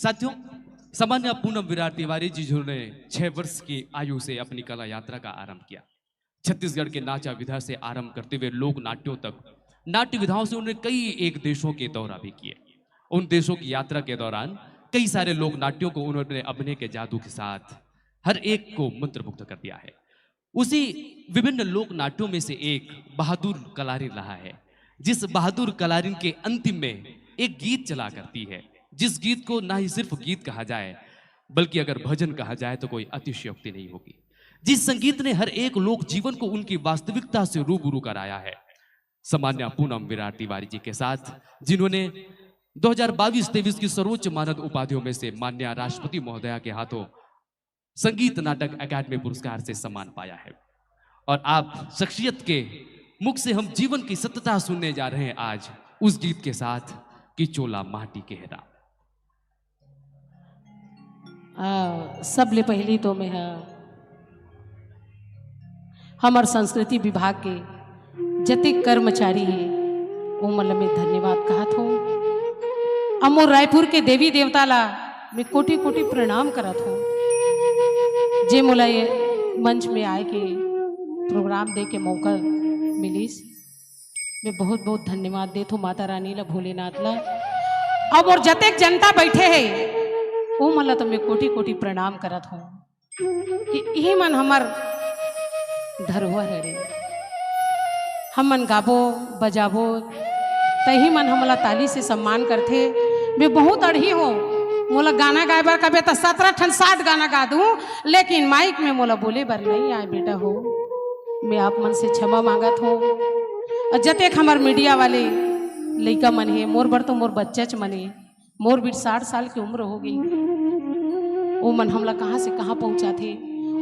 साथियों, सामान्य पूनम विराट तिवारी जी जिन्होंने 6 वर्ष की आयु से अपनी कला यात्रा का आरंभ किया। छत्तीसगढ़ के नाचा विधा से आरंभ करते हुए लोक नाट्यों तक नाट्य विधाओं से उन्होंने कई एक देशों के दौरा भी किए। उन देशों की यात्रा के दौरान कई सारे लोक नाट्यों को उन्होंने अभिनय के जादू के साथ हर एक को मंत्रमुग्ध कर दिया है। उसी विभिन्न लोक नाट्यों में से एक बहादुर कलारी रहा है, जिस बहादुर कलारिन के अंतिम में एक गीत चला करती है, जिस गीत को ना ही सिर्फ गीत कहा जाए बल्कि अगर भजन कहा जाए तो कोई अतिशयोक्ति नहीं होगी। जिस संगीत ने हर एक लोक जीवन को उनकी वास्तविकता से रूबरू कराया है। सामान्य पूनम विराट तिवारी जी के साथ जिन्होंने 2022-23 की सर्वोच्च मानद उपाधियों में से माननीय राष्ट्रपति महोदया के हाथों संगीत नाटक अकादमी पुरस्कार से सम्मान पाया है। और आप शख्सियत के मुख से हम जीवन की सत्यता सुनने जा रहे हैं आज उस गीत के साथ कि चोला माटी के हेरा। सबले पहली तो मैं हमार संस्कृति विभाग के जतिक कर्मचारी हैं वो मतलब में धन्यवाद कहत हूँ। अमोर रायपुर के देवी देवता ला मैं कोटि कोटि प्रणाम करत हूँ जे मोला ये मंच में आए के प्रोग्राम दे के मौका मिलीस। मैं बहुत बहुत धन्यवाद देत हूँ माता रानी ला, भोलेनाथ ला। अब और जतेक जनता बैठे है वो मतलब तो मैं कोटि कोटि प्रणाम करत हूँ कि यही मन हमार धरोहर है। हम मन गाबो बजाबो तही मन हमला ताली से सम्मान करते। मैं बहुत अड़ही हूँ, मोला गाना गाए बर कबे तो 17-60 गाना गा दूँ, लेकिन माइक में मोला बोले बर नहीं आए बेटा हो। मैं आप मन से क्षमा मांगत हूँ। और जतेक हमार मीडिया वाले लइका मन है, मोर बर तो मोर बच्चा च मन है, मोर भी 60 साल की उम्र हो गई। वो मन हमला कहाँ से कहाँ पहुँचा थे,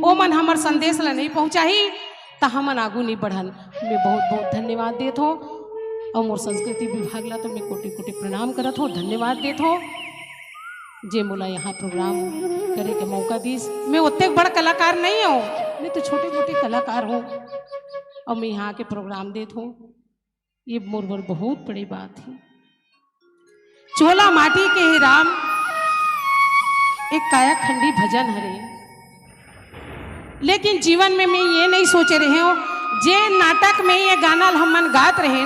वो मन हमार संदेश ला नहीं पहुँचा ही तो हमन आगू नहीं बढ़न। मैं बहुत बहुत धन्यवाद देत हूँ और मोर संस्कृति विभाग ला तो मैं कोटि कोटि प्रणाम करत हूँ, धन्यवाद देत हूँ जे मोला यहाँ प्रोग्राम करे के मौका दीस। मैं उतने बड़ा कलाकार नहीं हूँ, मैं तो छोटे मोटे कलाकार हूँ और मैं यहाँ के प्रोग्राम देत हूँ। ये मोर बर बहुत बड़ी बात है। चोला माटी के ही राम एक काया खंडी भजन हरे, लेकिन जीवन में मैं ये नहीं सोचे रहे हूँ जे नाटक में ये गाना हमन गात रहे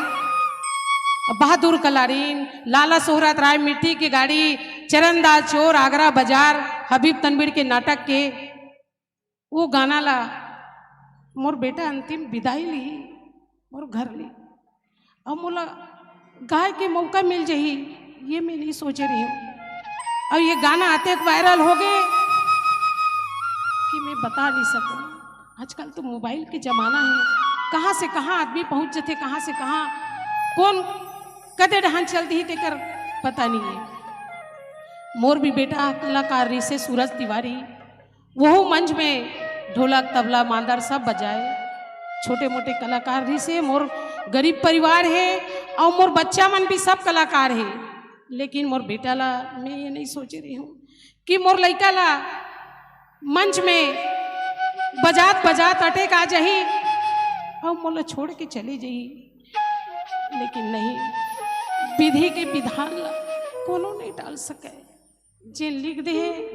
बहादुर कलारीन, लाला सोहरात राय, मिट्टी की गाड़ी, चरणदास चोर, आगरा बाजार, हबीब तनवीर के नाटक के वो गाना ला मोर बेटा अंतिम विदाई ली मोर घर ली अब मोला गाय के मौका मिल जाही, ये मैं नहीं सोचे रही हूँ। और ये गाना आते वायरल हो गए कि मैं बता नहीं सकूँ। आजकल तो मोबाइल के ज़माना है, कहाँ से कहाँ आदमी पहुँच जाते, कहाँ से कहाँ कौन कदे ढहान चलती ही तेकर पता नहीं है। मोर भी बेटा कलाकार से सूरज तिवारी वो मंच में ढोलक तबला मांदर सब बजाए। छोटे मोटे कलाकार से मोर गरीब परिवार है और मोर बच्चा मन भी सब कलाकार है, लेकिन मोर बेटा ला मैं ये नहीं सोच रही हूँ कि मोर लड़का ला मंच में बजात बजात अटैक आ जाही और मोला छोड़ के चली जाही। लेकिन नहीं, विधि के विधान ला कोनो नहीं डाल सके। जे लिख दे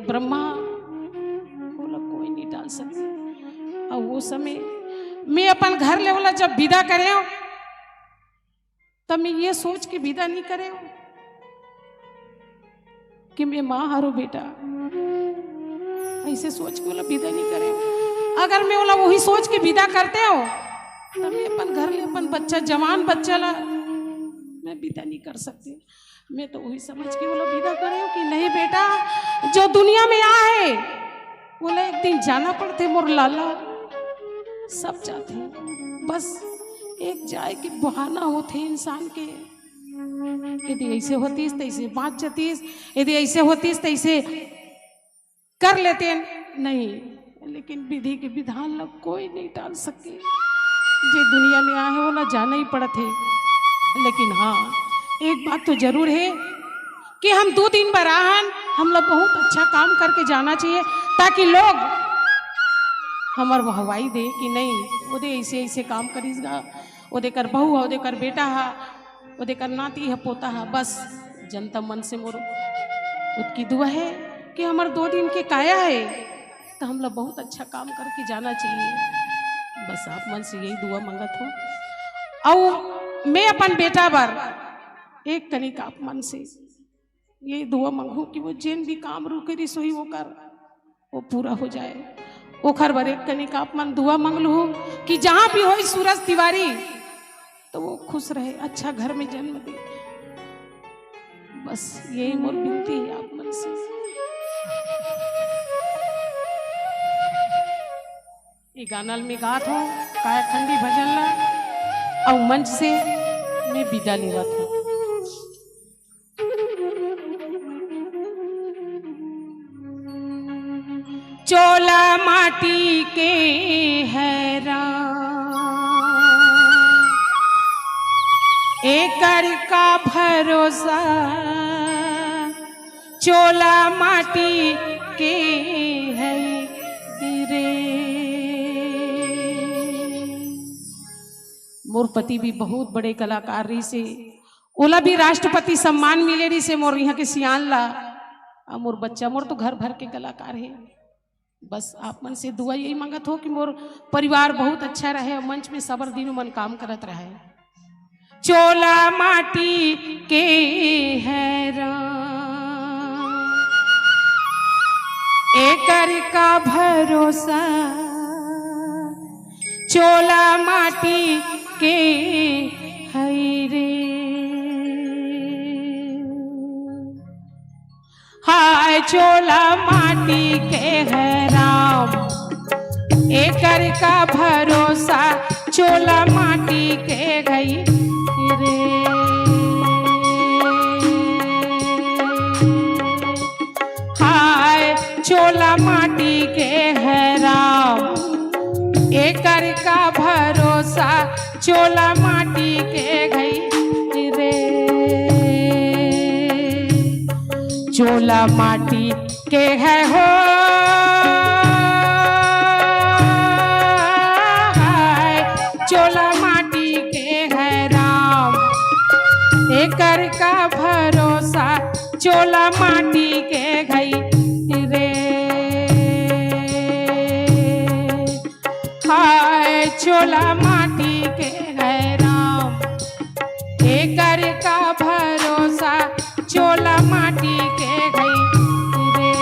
ब्रह्मा बोला कोई नहीं डाल सके। और वो समय मैं अपन घर ले वाला जब विदा करे तब मैं ये सोच के विदा नहीं करे कि मैं माँ हारो बेटा, ऐसे सोच के वाला विदा नहीं करे। अगर मैं वाला वही सोच के विदा करते हो तब मैं अपन घर ले अपन बच्चा जवान बच्चा ला मैं विदा नहीं कर सकती। मैं तो वही समझ के वाला विदा करे कि नहीं बेटा जो दुनिया में आए बोला एक दिन जाना पड़ते। मोर लाला सब जाते बस एक जाए के बहाना होते इंसान के। यदि ऐसे होतीस तैसे बात जातीस, यदि ऐसे होतीस तैसे कर लेते नहीं, लेकिन विधि के विधान ला कोई नहीं टाल सके। जे दुनिया में आए वो ना जाना ही पड़ते। लेकिन हाँ एक बात तो जरूर है कि हम 2 दिन बराहन हम लोग बहुत अच्छा काम करके जाना चाहिए ताकि लोग हमार वाहवाही दे कि नहीं वो ऐसे ऐसे काम करीसगा, वो कर बहू है, वो कर बेटा है, वो कर नाती है, पोता है। बस जनता मन से मोर उसकी दुआ है कि हमारे 2 दिन के काया है तो हम लोग बहुत अच्छा काम करके जाना चाहिए। बस आप मन से यही दुआ मंगत हो। और मैं अपन बेटा बार एक कनिक आप मन से यही दुआ मंगू कि वो जिन भी काम रू करी सोई वो पूरा हो जाए। ओखर बर एक कनिक आप मन दुआ मंग लू कि जहां भी हो सूरज तिवारी तो वो खुश रहे, अच्छा घर में जन्म दे। बस यही मोर विनती है आप मन से। ये गाना में गात हो कायाखंडी भजन ला और मंच से मैं विदा लेवत हूँ। चोला माटी के हैरान एकर का भरोसा, चोला माटी के है गिरे। मोर पति भी बहुत बड़े कलाकार रही से, ओला भी राष्ट्रपति सम्मान मिले रही से मोर यहाँ के सियान ला। और मोर बच्चा मोर तो घर भर के कलाकार है। बस आप मन से दुआ यही मांगत हो कि मोर परिवार बहुत अच्छा रहे और मंच में सबर दिन मन काम करत रहे। चोला माटी के हैरान एकर का भरोसा, चोला माटी के है रे। हाय चोला माटी के है राम एकर का भरोसा, चोला माटी के गई रे। हाय चोला माटी के है राम एकर का भरोसा, चोला माटी के गई रे। चोला माटी के है हो चोला माटी के है राम एकर का भरोसा, चोला माटी के गई रे। हाय चोला माटी के है राम एकर का भरोसा, चोला माटी के गई रे।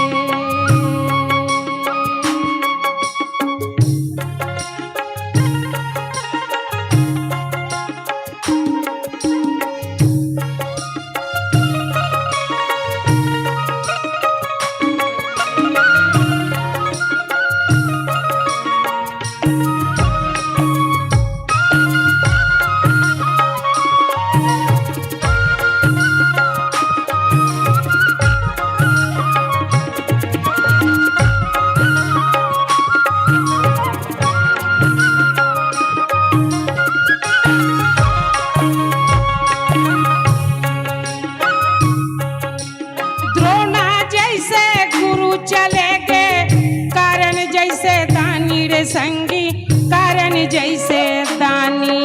संगी कारण जैसे दानी,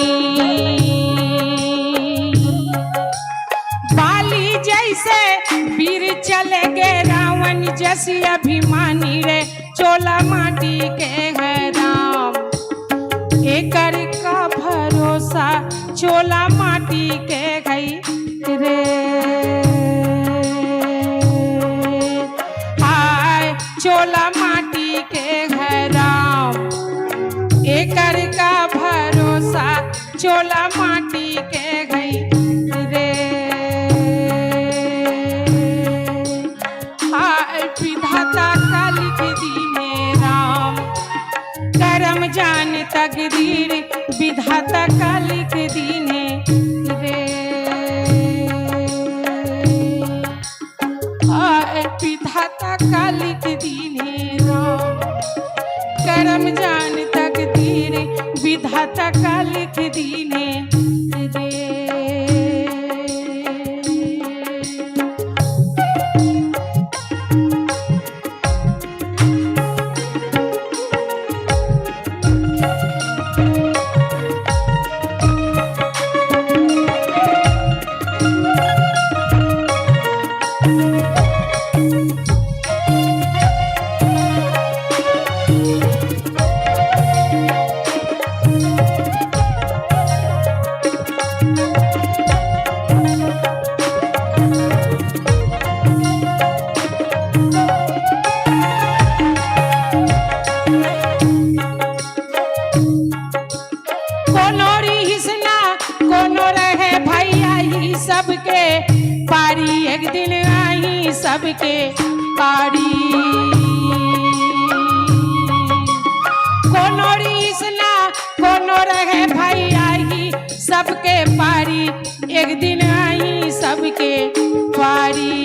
बाली जैसे वीर चले गे रावण जैसी अभिमानी रे। चोला माटी के है राम एकर का भरोसा, चोला माटी के गई रे। हाय चोला माटी के है राम एकर का भरोसा, चोला माटी के गई रे। हाय विधाता का लिख दीने राम करम जान तकदीर, विधाता का लिख दीने रे। हाय विधाता का लिख दीने राम करम जान तकदीर, विधाता का लिख दीने रे। सबके पारी। कोनो रीस ना कोनो रहे भाई आई सबके पारी, एक दिन आई सबके पारी।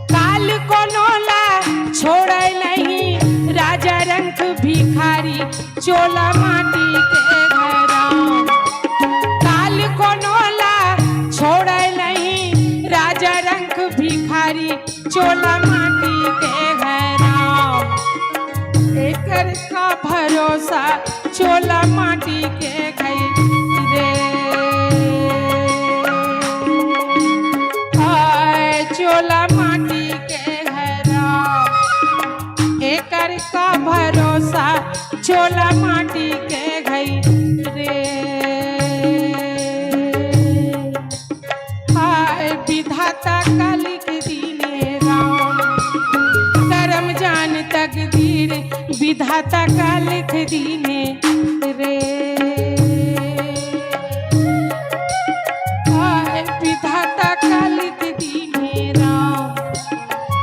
काल कोनो ला छोड़े नहीं राजा रंग भिखारी, चोला माटी के घराओ। काल कोनो ला छोड़े नहीं राजा रंग भिखारी, चोला माटी के घराओ। एकर का भरोसा चोला माटी के घई रे, आय चोला माटी के घराओ। एकर का भरोसा चोला माटी के घई रे। हाय विधाता का लिख दीने राम, करम जान तकदीर विधाता का लिख दीने रे। हाय विधाता का लिख दीने राम,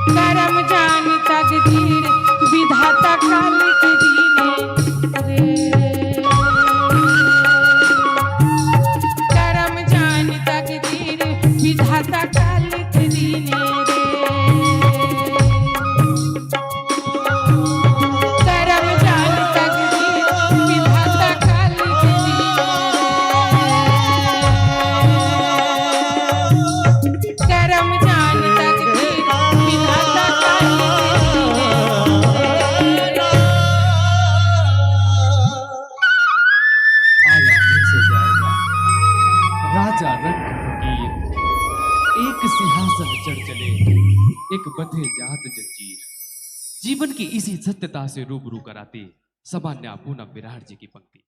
करम जान तकदीर विधाता का लिख दीने रे। करम जान तकदीर विधाता का लिख दीने रे। करम जान तकदीर विधाता का लिख दीने। करम जान तकदीर विधाता का लिख दीने। आया दिन सो जाएगा राजा रंग फकीर, एक सिंहासन चढ़ चले एक बंधे जात जंजीर। जीवन की इसी सत्यता से रूबरू कराती सामान्य पूनम विराट जी की पंक्ति।